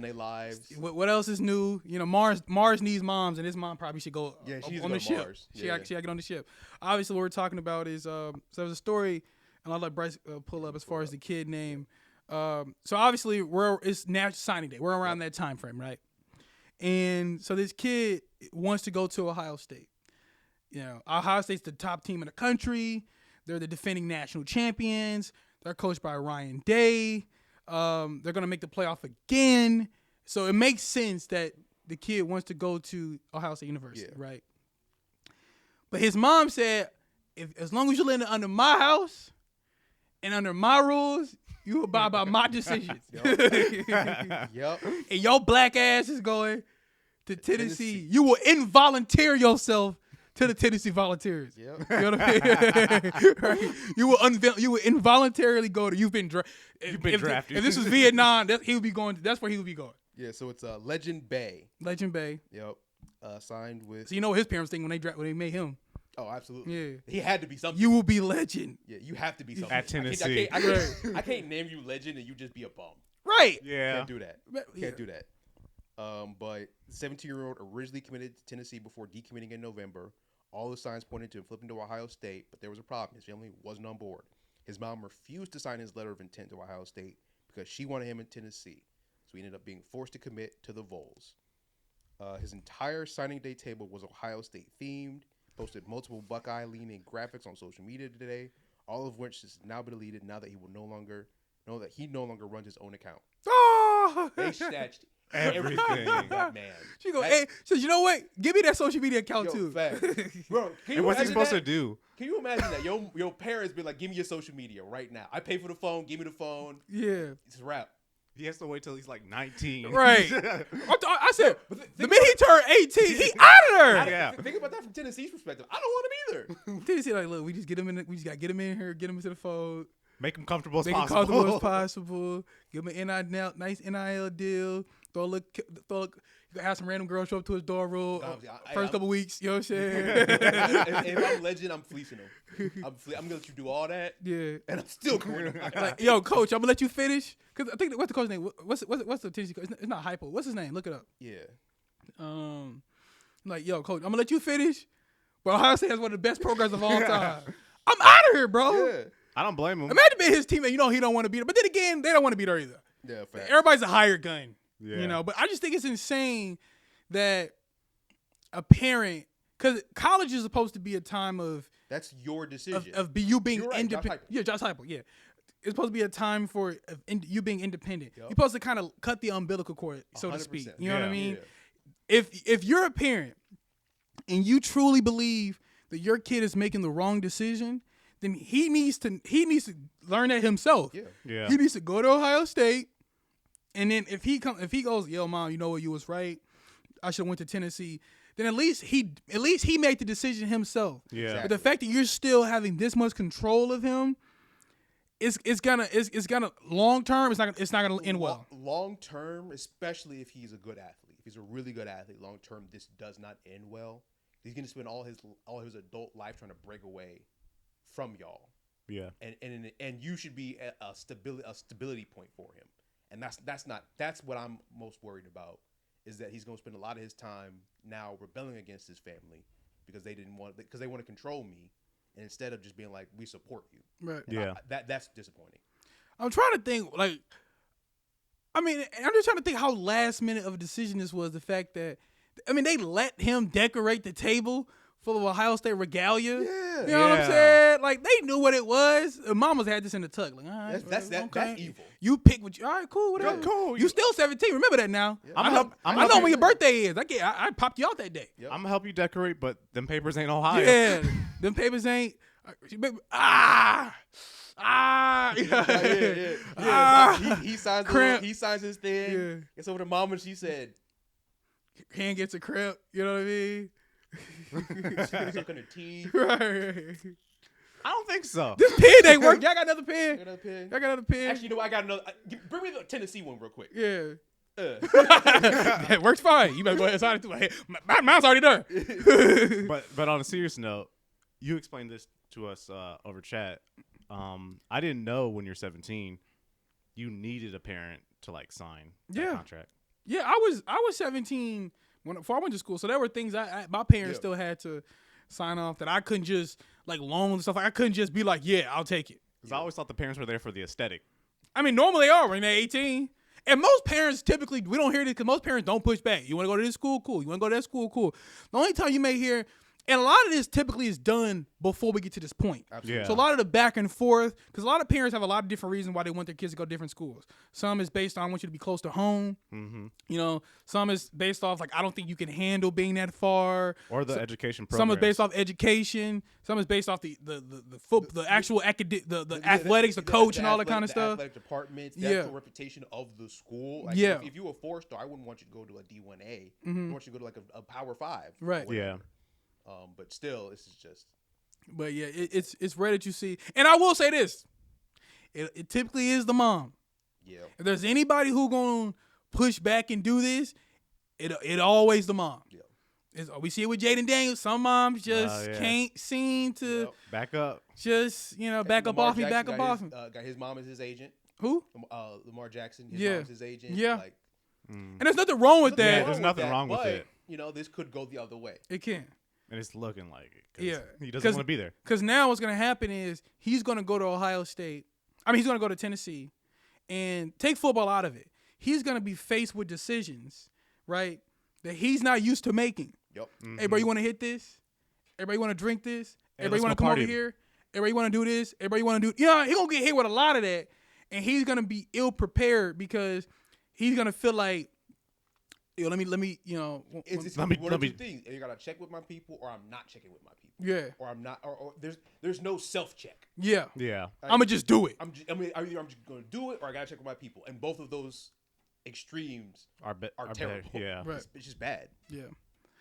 their lives. What else is new? You know, Mars needs moms, and his mom probably should go on the ship. Mars. She got to get on the ship. Obviously, what we're talking about is so there's a story, and I'll let Bryce pull up as far as the kid name. So obviously, it's National Signing Day. We're around that time frame, right? And so this kid wants to go to Ohio State. You know, Ohio State's the top team in the country. They're the defending national champions. They're coached by Ryan Day. They're going to make the playoff again. So it makes sense that the kid wants to go to Ohio State University, right? But his mom said, as long as you live under my house and under my rules, you abide by my decisions. Yep. And your black ass is going to Tennessee. You will involunteer yourself to the Tennessee Volunteers. Yep. You know what I mean? Right? You will involuntarily go to. You've been drafted. If this was Vietnam, that's where he would be going. Yeah. So it's Legend Bay. Legend Bay. Yep. Signed with. So you know what his parents think when they made him. Oh, absolutely. Yeah. He had to be something. You will be legend. Yeah, you have to be something. At Tennessee. I can't name you legend and you just be a bum. Right. Yeah. Can't do that. Can't do that. But the 17-year-old originally committed to Tennessee before decommitting in November. All the signs pointed to him flipping to Ohio State, but there was a problem. His family wasn't on board. His mom refused to sign his letter of intent to Ohio State because she wanted him in Tennessee. So he ended up being forced to commit to the Vols. His entire signing day table was Ohio State themed. Posted multiple Buckeye leaning graphics on social media today, all of which has now been deleted now that he no longer runs his own account. Oh! They snatched everything. That man. She go, hey, so you know what? Give me that social media account too. Fact. Bro, and what's he supposed to do? Can you imagine that? Your parents be like, give me your social media right now. I pay for the phone. Give me the phone. Yeah. It's a wrap. He has to wait till he's like 19. Right. I said, the minute he turned 18, he out of there. Yeah. Think about that from Tennessee's perspective. I don't want him either. Tennessee, like, look, we just get him in. We just got to get him in here, get him into the fold. Make him comfortable as Make possible. him comfortable as possible. Give him an nice NIL deal. Have some random girl show up to his door room first couple weeks. You know what I'm saying? if I'm legend, I'm fleecing him. I'm gonna let you do all that. Yeah. And I'm still going. Like, yo, coach, I'm gonna let you finish. Cause I think what's the coach's name? What's the Tennessee coach? It's not Hypo. What's his name? Look it up. Yeah. Like, yo, coach, I'm gonna let you finish. But Ohio State has one of the best programs of all time. I'm out of here, bro. Yeah. I don't blame him. Imagine being his teammate. You know he don't want to beat her. But then again, they don't want to beat her either. Yeah, fact. Everybody's a hired gun. Yeah. You know, but I just think it's insane that a parent, because college is supposed to be a time of That's your decision. of you being right, independent. Yeah, Josh Heupel. Yeah, it's supposed to be a time for you being independent. Yep. You're supposed to kind of cut the umbilical cord, so to 100%. speak. You know what I mean? Yeah. If you're a parent and you truly believe that your kid is making the wrong decision, then he needs to learn that himself. Yeah. He needs to go to Ohio State, and then if he goes, yo, mom, you know what, you was right. I should have went to Tennessee. Then at least he made the decision himself. Yeah. Exactly. But the fact that you're still having this much control of him, it's gonna long term. It's not gonna end well. Long term, especially if he's a good athlete, if he's a really good athlete, long term, this does not end well. He's gonna spend all his adult life trying to break away from y'all. Yeah. And you should be a stability point for him. And that's what I'm most worried about, is that he's going to spend a lot of his time now rebelling against his family because they want to control me, and instead of just being like, we support you. Right. And Yeah. That's disappointing. I'm trying to think, like, I mean, I'm just trying to think how last minute of a decision this was. The fact that, I mean, they let him decorate the table full of Ohio State regalia. Yeah. You know what I'm saying? Like, they knew what it was. Mama's had this in the tuck. Like, all right, That's evil. You pick what you. All right, cool, whatever. Yeah, cool. You still 17. Remember that now. Yeah. I know when your birthday is. I popped you out that day. Yep. I'm gonna help you decorate, but them papers ain't Ohio. Yeah, them papers ain't. Yeah. He signs Cramp. he signs his thing. Yeah. It's over to mama. She said, Hand gets a cramp. You know what I mean? sucking her teeth. Right. I don't think so. This pen ain't work. Y'all got another pen? Got another pen? Y'all got another pen? Actually, you know what? I got another. Bring me the Tennessee one real quick. Yeah. Uh. It works fine. You better go ahead and sign it too. Hey, mine's already done. But on a serious note, you explained this to us over chat. I didn't know when you're 17, you needed a parent to like sign that contract. Yeah, I was 17 before I went to school, so there were things my parents still had to sign off that I couldn't just like loan and stuff. I couldn't just be like, yeah, I'll take it. Because I always thought the parents were there for the aesthetic. I mean, normally they are when they're 18. And most parents typically, we don't hear this because most parents don't push back. You want to go to this school? Cool. You want to go to that school? Cool. The only time you may hear, and a lot of this typically is done before we get to this point. Absolutely. Yeah. So a lot of the back and forth, because a lot of parents have a lot of different reasons why they want their kids to go to different schools. Some is based on I want you to be close to home. Mm-hmm. You know, some is based off like I don't think you can handle being that far. Or the education program. Some is based off education. Some is based off the actual the athletics, the coach, and all that kind of stuff. Athletic departments, the actual reputation of the school. Like, Yeah. If you were a 4-star, I wouldn't want you to go to a D1A. Mm-hmm. I want you to go to like a Power 5. Right. Yeah. But still, this is just. But yeah, it's rare that you see. And I will say this: it typically is the mom. Yeah. If there's anybody who gonna push back and do this, it always the mom. Yeah. We see it with Jaden Daniels. Some moms just can't seem to back up. Just back up off me, back up off me. Got his mom as his agent. Who? Lamar Jackson. His mom's his agent. Yeah. Like, and there's nothing wrong with that. Yeah, there's nothing wrong with it. This could go the other way. It can. And it's looking like it. Yeah. He doesn't want to be there. Because now what's going to happen is he's going to go to Ohio State. I mean, he's going to go to Tennessee and take football out of it. He's going to be faced with decisions, right, that he's not used to making. Yep. Mm-hmm. Hey, bro, you want to hit this? Everybody want to drink this? Hey, Everybody want to come over here? Everybody want to do this? Everybody want to do... He's going to get hit with a lot of that, and he's going to be ill-prepared because he's going to feel like, let me It's one of two things. You gotta check with my people, or I'm not checking with my people. Yeah. Or I'm not. Or there's no self check. Yeah. Yeah. I'm gonna just do it. Either I'm just gonna do it, or I gotta check with my people. And both of those extremes are terrible. Yeah. Right. It's just bad. Yeah.